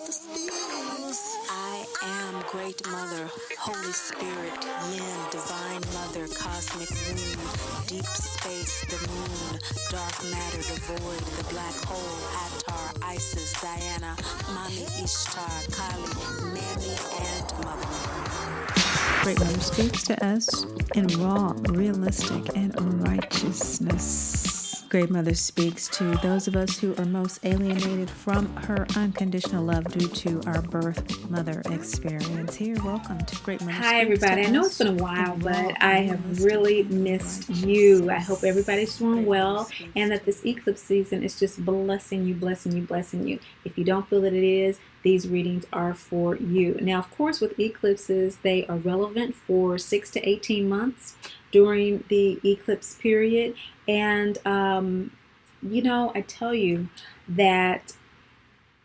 I am Great Mother, Holy Spirit, Yin, Divine Mother, Cosmic Womb, Deep Space, the Moon, Dark Matter, the Void, the Black Hole, Hathor, Isis, Diana, Mami, Ishtar, Kali, Mammy, and Mother. Great Mother speaks to us in raw, realistic, and righteousness. Great Mother speaks to those of us who are most alienated from her unconditional love due to our birth mother experience. Here, welcome to Great Mother Hi, Speaks everybody. to I know us it's been a while, in but raw, I have realistic, really and missed righteousness. you. I hope everybody's doing Great well Mother speaks and that this eclipse season is just blessing you, blessing you, blessing you. If you don't feel that it is, these readings are for you. Now, of course, with eclipses, they are relevant for 6 to 18 months during the eclipse period. And, I tell you that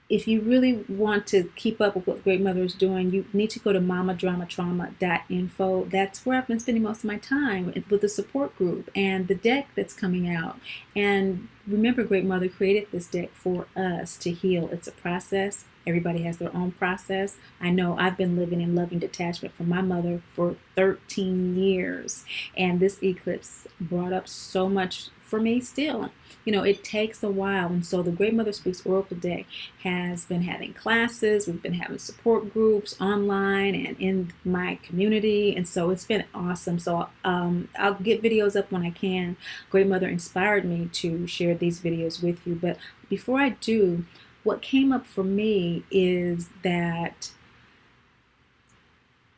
if you really want to keep up with what Great Mother is doing, you need to go to mamadramatrauma.info. That's where I've been spending most of my time with the support group and the deck that's coming out. And remember, Great Mother created this deck for us to heal. It's a process. Everybody has their own process. I know I've been living in loving detachment from my mother for 13 years. And this eclipse brought up so much for me still. It takes a while. And so the Great Mother Speaks Oracle deck has been having classes. We've been having support groups online and in my community. And so it's been awesome. So I'll get videos up when I can. Great Mother inspired me to share these videos with you. But before I do, what came up for me is that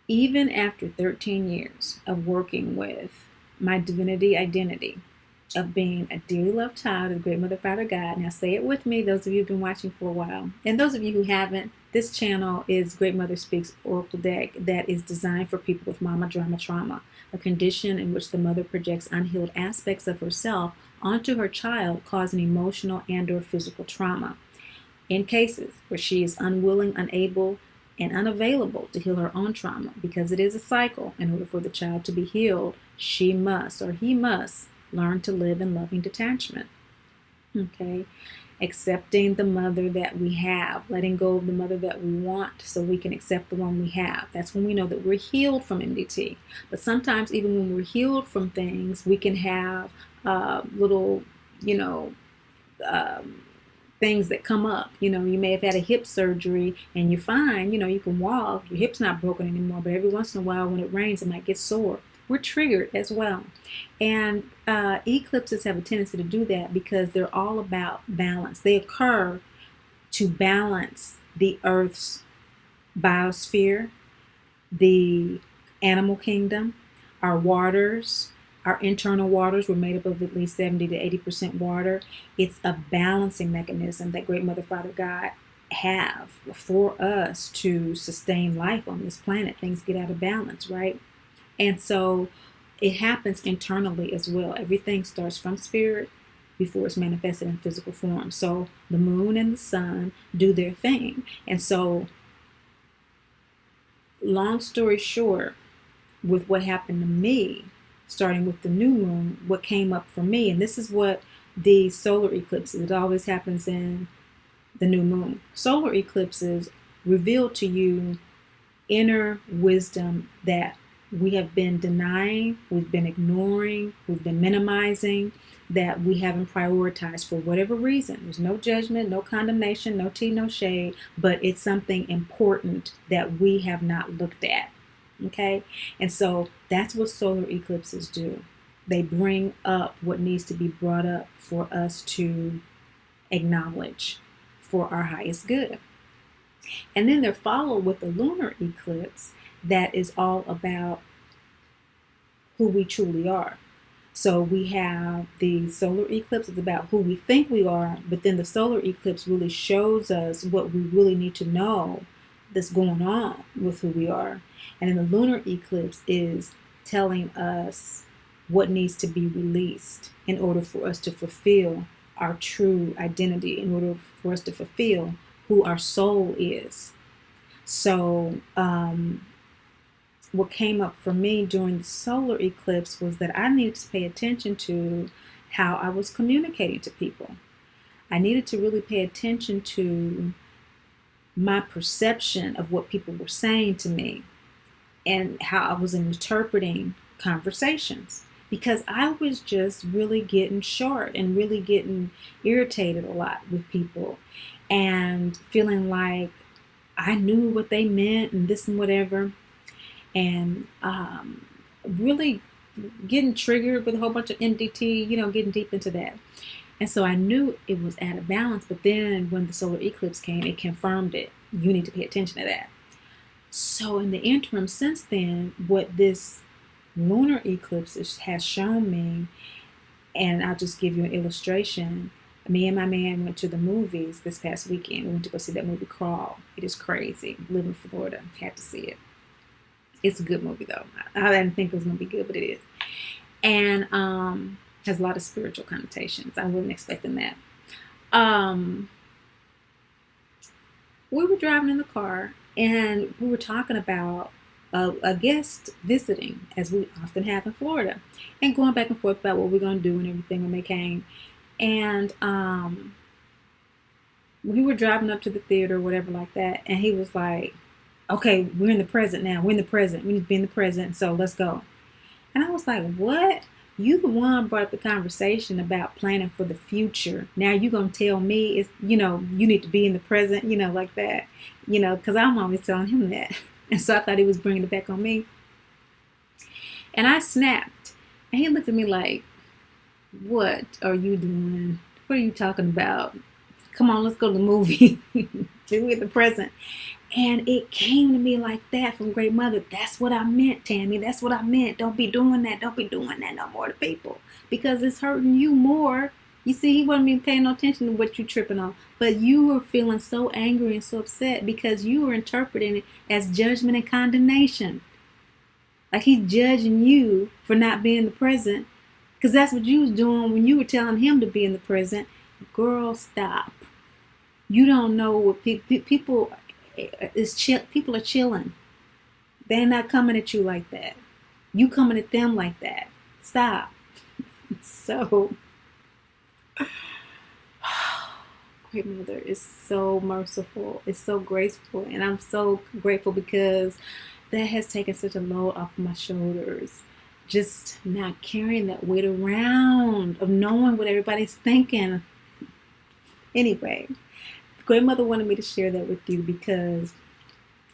even after 13 years of working with my divinity identity, of being a dearly loved child of the Great Mother Father God. Now say it with me, those of you who've been watching for a while. And those of you who haven't, this channel is Great Mother Speaks Oracle deck that is designed for people with mama drama trauma, a condition in which the mother projects unhealed aspects of herself onto her child, causing emotional and or physical trauma. In cases where she is unwilling, unable, and unavailable to heal her own trauma, because it is a cycle, in order for the child to be healed, she must or he must learn to live in loving detachment. Okay? Accepting the mother that we have, letting go of the mother that we want so we can accept the one we have. That's when we know that we're healed from MDT. But sometimes even when we're healed from things, we can have little, things that come up. You may have had a hip surgery and you're fine, you can walk, your hip's not broken anymore, but every once in a while when it rains, it might get sore. We're triggered as well. And eclipses have a tendency to do that because they're all about balance. They occur to balance the Earth's biosphere, the animal kingdom, our waters, our internal waters were made up of at least 70 to 80% water. It's a balancing mechanism that Great Mother Father God have for us to sustain life on this planet. Things get out of balance, right? And so it happens internally as well. Everything starts from spirit before it's manifested in physical form. So the moon and the sun do their thing. And so, long story short, with what happened to me, starting with the new moon, what came up for me, and this is what the solar eclipses, it always happens in the new moon. Solar eclipses reveal to you inner wisdom that we have been denying, we've been ignoring, we've been minimizing, that we haven't prioritized for whatever reason. There's no judgment, no condemnation, no tea, no shade, but it's something important that we have not looked at. Okay? And so that's what solar eclipses do. They bring up what needs to be brought up for us to acknowledge for our highest good. And then they're followed with the lunar eclipse that is all about who we truly are. So we have the solar eclipse, it's about who we think we are, but then the solar eclipse really shows us what we really need to know that's going on with who we are. And then the lunar eclipse is telling us what needs to be released in order for us to fulfill our true identity, in order for us to fulfill who our soul is. So what came up for me during the solar eclipse was that I needed to pay attention to how I was communicating to people. I needed to really pay attention to my perception of what people were saying to me and how I was interpreting conversations, because I was just really getting short and really getting irritated a lot with people and feeling like I knew what they meant and this and whatever, and really getting triggered with a whole bunch of MDT, getting deep into that. And so I knew it was out of balance, but then when the solar eclipse came, it confirmed it. You need to pay attention to that. So in the interim since then, what this lunar eclipse has shown me, and I'll just give you an illustration. Me and my man went to the movies this past weekend. We went to go see that movie Crawl. It is crazy. Live in Florida. Had to see it. It's a good movie though. I didn't think it was going to be good, but it is. And has a lot of spiritual connotations. I wasn't expecting that. We were driving in the car and we were talking about a guest visiting, as we often have in Florida, and going back and forth about what we're going to do and everything when they came. And we were driving up to the theater or whatever like that, and he was like, okay, we're in the present now. We're in the present. We need to be in the present, so let's go. And I was like, what? You the one brought up the conversation about planning for the future. Now you're going to tell me, it's, you need to be in the present, like that, because I'm always telling him that. And so I thought he was bringing it back on me. And I snapped. And he looked at me like, what are you doing? What are you talking about? Come on, let's go to the movie. We're in the present. And it came to me like that from Great Mother. That's what I meant, Tammy. That's what I meant. Don't be doing that. Don't be doing that no more to people, because it's hurting you more. You see, he wasn't even paying no attention to what you're tripping on. But you were feeling so angry and so upset because you were interpreting it as judgment and condemnation. Like he's judging you for not being in the present, because that's what you was doing when you were telling him to be in the present. Girl, stop. You don't know what people are chilling. They're not coming at you like that. You coming at them like that. Stop. So, Great Mother is so merciful. It's so graceful. And I'm so grateful because that has taken such a load off my shoulders. Just not carrying that weight around of knowing what everybody's thinking. Anyway, Great Mother wanted me to share that with you because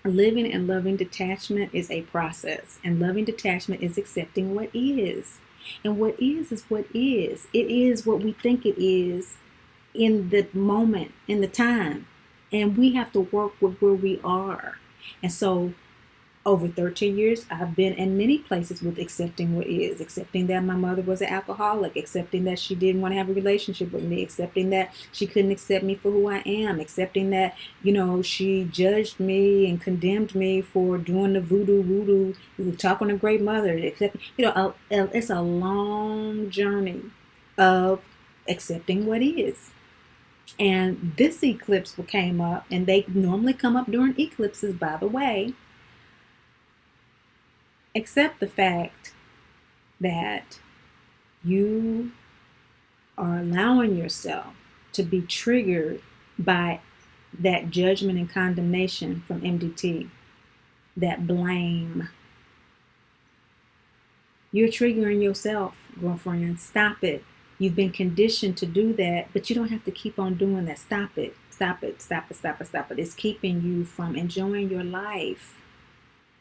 living and loving detachment is a process, and loving detachment is accepting what is. And what is what is. It is what we think it is in the moment, in the time. And we have to work with where we are. And so over 13 years, I've been in many places with accepting what is, accepting that my mother was an alcoholic, accepting that she didn't want to have a relationship with me, accepting that she couldn't accept me for who I am, accepting that, she judged me and condemned me for doing the voodoo, talking to Great Mother, accepting, it's a long journey of accepting what is. And this eclipse came up, and they normally come up during eclipses, by the way. Accept the fact that you are allowing yourself to be triggered by that judgment and condemnation from MDT, that blame. You're triggering yourself, girlfriend. Stop it. You've been conditioned to do that, but you don't have to keep on doing that. Stop it. Stop it. Stop it. Stop it. Stop it. It's keeping you from enjoying your life.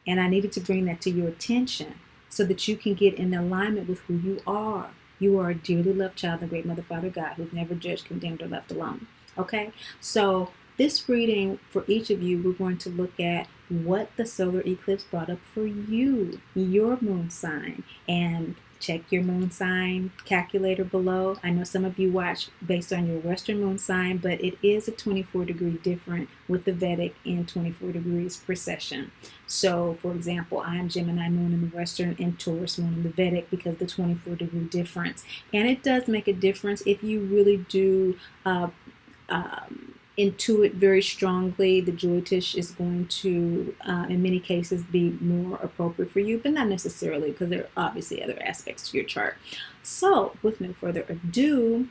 And I needed to bring that to your attention so that you can get in alignment with who you are. You are a dearly loved child of the Great Mother, Father, God, who's never judged, condemned, or left alone. Okay? So this reading for each of you, we're going to look at what the solar eclipse brought up for you, your moon sign. And check your moon sign calculator below. I know some of you watch based on your Western moon sign, but it is a 24-degree different with the Vedic in 24 degrees precession. So, for example, I am Gemini moon in the Western and Taurus moon in the Vedic because of the 24-degree difference. And it does make a difference if you really do intuit very strongly. The Jyotish is going to, in many cases, be more appropriate for you, but not necessarily, because there are obviously other aspects to your chart. So, with no further ado,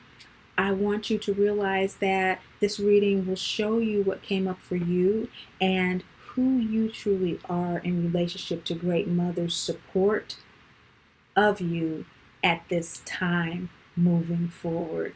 I want you to realize that this reading will show you what came up for you and who you truly are in relationship to Great Mother's support of you at this time moving forward.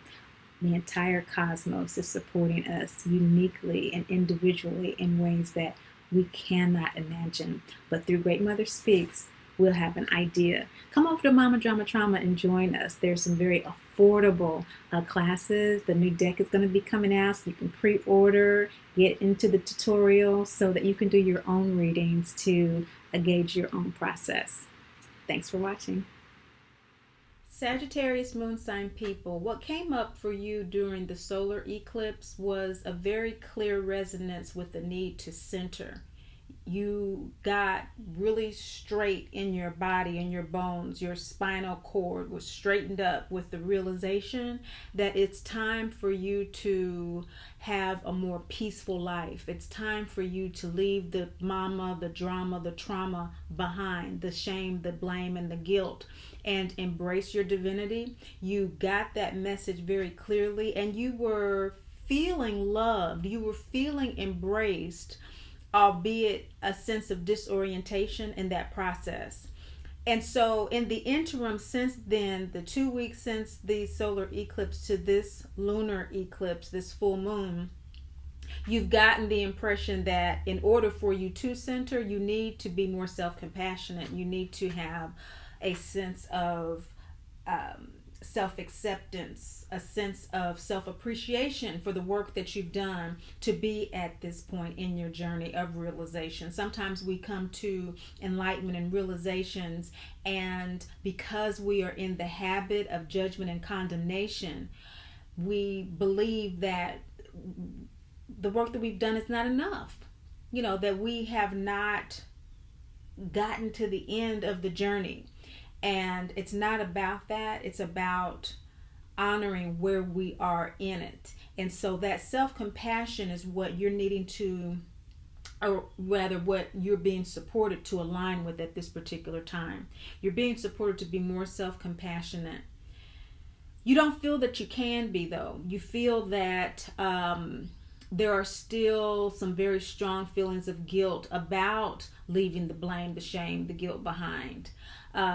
The entire cosmos is supporting us uniquely and individually in ways that we cannot imagine. But through Great Mother Speaks, we'll have an idea. Come over to Mama Drama Trauma and join us. There's some very affordable classes. The new deck is going to be coming out, so you can pre-order, get into the tutorial so that you can do your own readings to gauge your own process. Thanks for watching. Sagittarius moon sign people, what came up for you during the solar eclipse was a very clear resonance with the need to center. You got really straight in your body and your bones. Your spinal cord was straightened up with the realization that it's time for you to have a more peaceful life. It's time for you to leave the mama, the drama, the trauma behind, the shame, the blame, and the guilt, and embrace your divinity. You got that message very clearly, and you were feeling loved. You were feeling embraced, albeit a sense of disorientation in that process. And so in the interim since then, the 2 weeks since the solar eclipse to this lunar eclipse, this full moon, you've gotten the impression that in order for you to center, you need to be more self-compassionate. You need to have a sense of self-acceptance, a sense of self-appreciation for the work that you've done to be at this point in your journey of realization. Sometimes we come to enlightenment and realizations, and because we are in the habit of judgment and condemnation, we believe that the work that we've done is not enough. You know, that we have not gotten to the end of the journey. And it's not about that. It's about honoring where we are in it. And so that self-compassion is what you're needing to, or rather what you're being supported to align with at this particular time. You're being supported to be more self-compassionate. You don't feel that you can be, though. You feel that there are still some very strong feelings of guilt about leaving the blame, the shame, the guilt behind.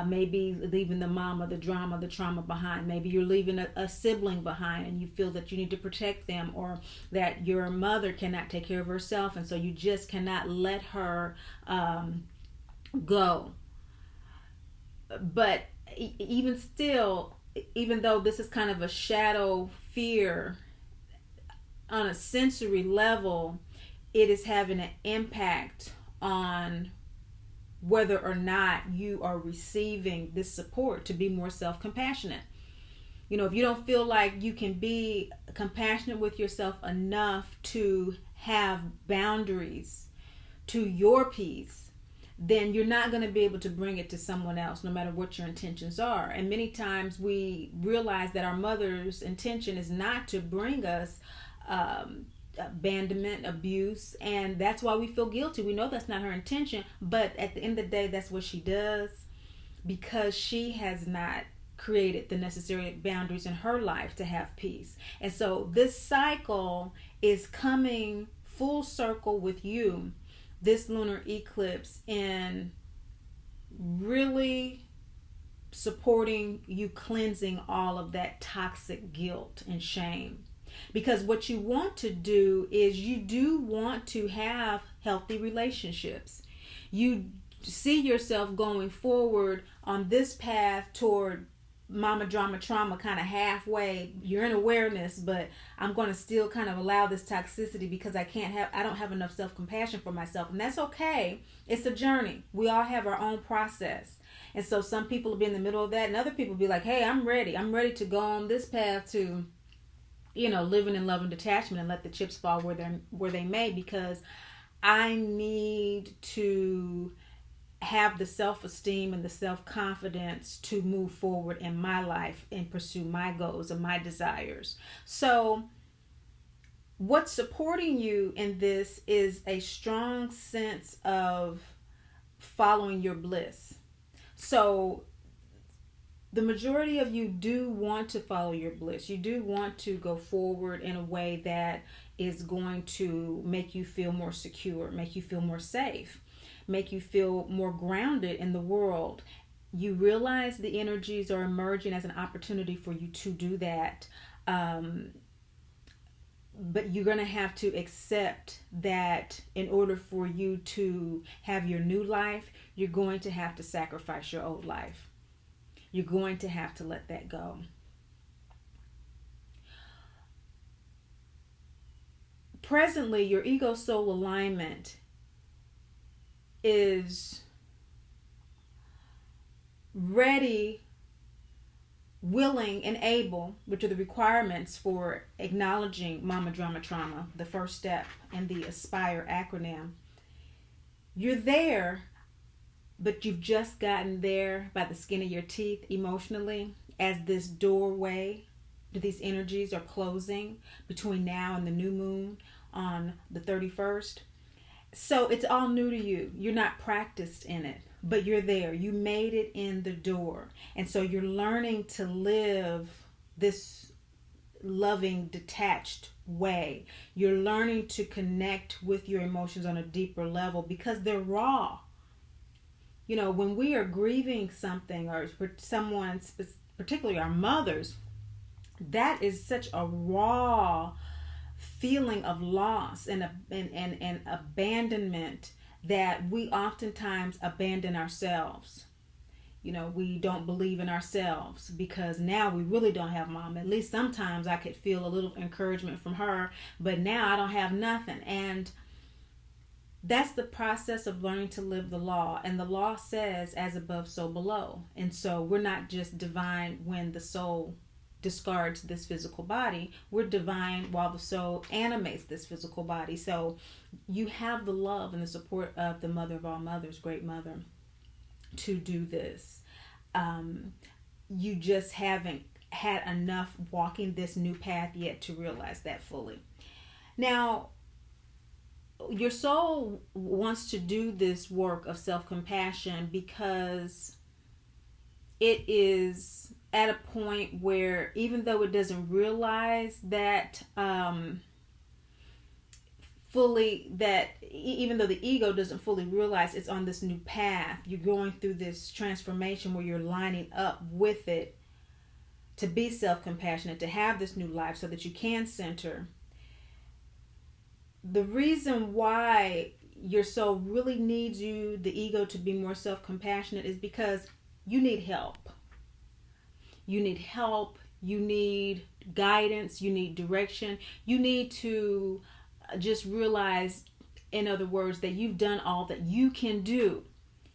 Maybe leaving the mama, the drama, the trauma behind. Maybe you're leaving a sibling behind and you feel that you need to protect them, or that your mother cannot take care of herself, and so you just cannot let her go. But even still, even though this is kind of a shadow fear on a sensory level, it is having an impact on whether or not you are receiving this support to be more self-compassionate. You know, if you don't feel like you can be compassionate with yourself enough to have boundaries to your peace, then you're not going to be able to bring it to someone else, no matter what your intentions are. And many times we realize that our mother's intention is not to bring us abandonment, abuse, and that's why we feel guilty. We know that's not her intention, but at the end of the day, that's what she does, because she has not created the necessary boundaries in her life to have peace. And so this cycle is coming full circle with you, this lunar eclipse, in really supporting you cleansing all of that toxic guilt and shame. Because what you want to do is you do want to have healthy relationships. You see yourself going forward on this path toward mama drama trauma, kind of halfway. You're in awareness, but I'm going to still kind of allow this toxicity because I don't have enough self-compassion for myself. And that's okay. It's a journey. We all have our own process. And so some people will be in the middle of that, and other people will be like, hey, I'm ready. I'm ready to go on this path to, you know, living in love and detachment and let the chips fall where they may, because I need to have the self-esteem and the self-confidence to move forward in my life and pursue my goals and my desires. So what's supporting you in this is a strong sense of following your bliss. So the majority of you do want to follow your bliss. You do want to go forward in a way that is going to make you feel more secure, make you feel more safe, make you feel more grounded in the world. You realize the energies are emerging as an opportunity for you to do that. But you're going to have to accept that in order for you to have your new life, you're going to have to sacrifice your old life. You're going to have to let that go. Presently, your ego soul alignment is ready, willing, and able, which are the requirements for acknowledging mama drama trauma, the first step in the ASPIRE acronym. You're there, but you've just gotten there by the skin of your teeth emotionally, as this doorway to these energies are closing between now and the new moon on the 31st. So it's all new to you. You're not practiced in it, but you're there. You made it in the door. And so you're learning to live this loving, detached way. You're learning to connect with your emotions on a deeper level because they're raw. You know, when we are grieving something or someone, particularly our mothers, that is such a raw feeling of loss and abandonment that we oftentimes abandon ourselves. You know, we don't believe in ourselves because now we really don't have mom. At least sometimes I could feel a little encouragement from her, but now I don't have nothing. And that's the process of learning to live the law. And the law says, as above, so below. And so we're not just divine when the soul discards this physical body. We're divine while the soul animates this physical body. So you have the love and the support of the mother of all mothers, great mother, to do this. You just haven't had enough walking this new path yet to realize that fully. Now, your soul wants to do this work of self-compassion because it is at a point where, even though it doesn't realize that fully, that even though the ego doesn't fully realize it's on this new path, you're going through this transformation where you're lining up with it to be self-compassionate, to have this new life so that you can center. The reason why your soul really needs you, the ego, to be more self-compassionate is because you need help. You need help. You need guidance. You need direction. You need to just realize, in other words, that you've done all that you can do.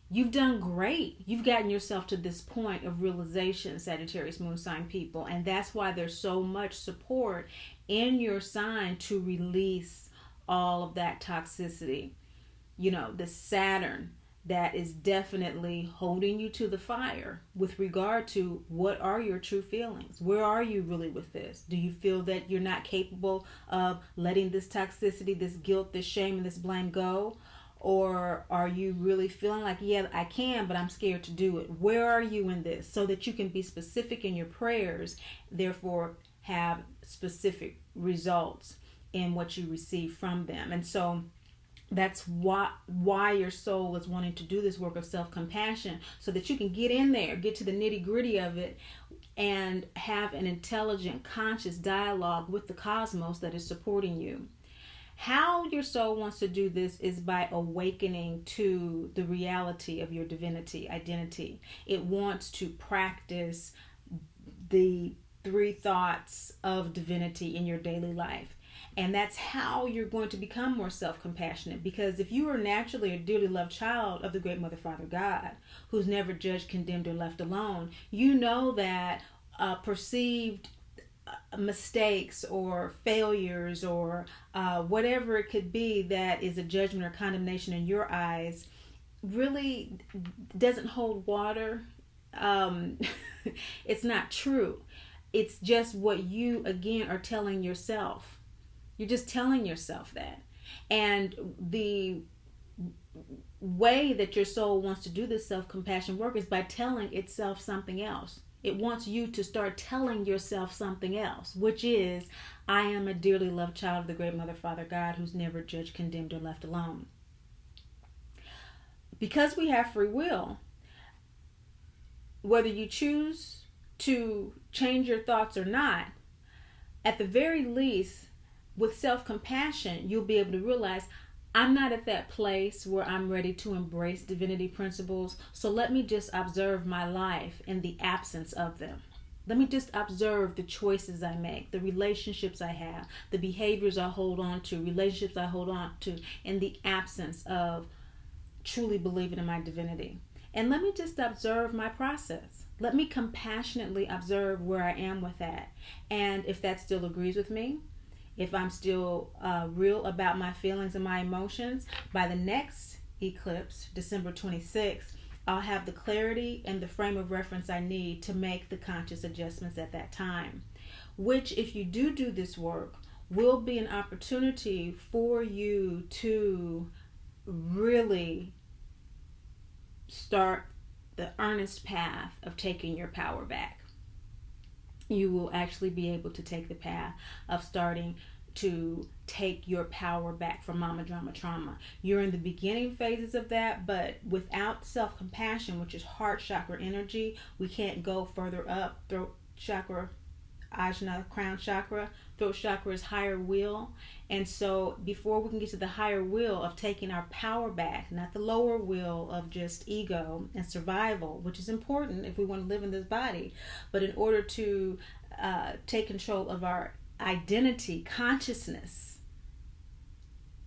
You've done great. You've gotten yourself to this point of realization, Sagittarius moon sign people. And that's why there's so much support in your sign to release all of that toxicity. You know, the Saturn that is definitely holding you to the fire with regard to what are your true feelings. Where are you really with this? Do you feel that you're not capable of letting this toxicity, this guilt, this shame, and this blame go? Or are you really feeling like, yeah, I can, but I'm scared to do it? Where are you in this? So that you can be specific in your prayers, therefore have specific results in what you receive from them. And so that's why your soul is wanting to do this work of self-compassion, so that you can get in there, get to the nitty-gritty of it, and have an intelligent, conscious dialogue with the cosmos that is supporting you. How your soul wants to do this is by awakening to the reality of your divinity, identity. It wants to practice the 3 thoughts of divinity in your daily life. And that's how you're going to become more self-compassionate. Because if you are naturally a dearly loved child of the great Mother, Father, God, who's never judged, condemned, or left alone, you know that perceived mistakes or failures or whatever it could be that is a judgment or condemnation in your eyes really doesn't hold water. It's not true. It's just what you, again, are telling yourself. You're just telling yourself that. And the way that your soul wants to do this self-compassion work is by telling itself something else. It wants you to start telling yourself something else, which is, I am a dearly loved child of the Great Mother, Father God, who's never judged, condemned, or left alone. Because we have free will, whether you choose to change your thoughts or not, at the very least, with self-compassion, you'll be able to realize, I'm not at that place where I'm ready to embrace divinity principles, so let me just observe my life in the absence of them. Let me just observe the choices I make, the relationships I have, the behaviors I hold on to, relationships I hold on to, in the absence of truly believing in my divinity. And let me just observe my process. Let me compassionately observe where I am with that. And if that still agrees with me, if I'm still real about my feelings and my emotions, by the next eclipse, December 26th, I'll have the clarity and the frame of reference I need to make the conscious adjustments at that time. Which, if you do this work, will be an opportunity for you to really start the earnest path of taking your power back. You will actually be able to take the path of starting to take your power back from mama drama trauma. You're in the beginning phases of that, but without self-compassion, which is heart chakra energy, we can't go further up. Throat chakra, ajna, crown chakra. Throat chakra is higher will. And so before we can get to the higher will of taking our power back, not the lower will of just ego and survival, which is important if we want to live in this body, but in order to take control of our identity, consciousness,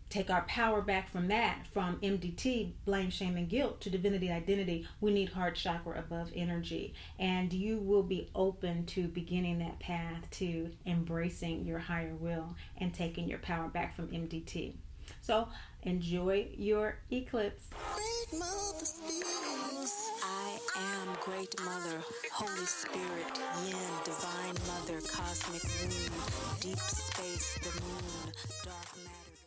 take our power back from that, from MDT, blame, shame, and guilt, to divinity identity, we need heart chakra above energy. And you will be open to beginning that path to embracing your higher will and taking your power back from MDT. So enjoy your eclipse. Great Mother speaks. I am Great Mother, Holy Spirit, Yin, Divine Mother, Cosmic Womb, Deep Space, the Moon, Dark Matter.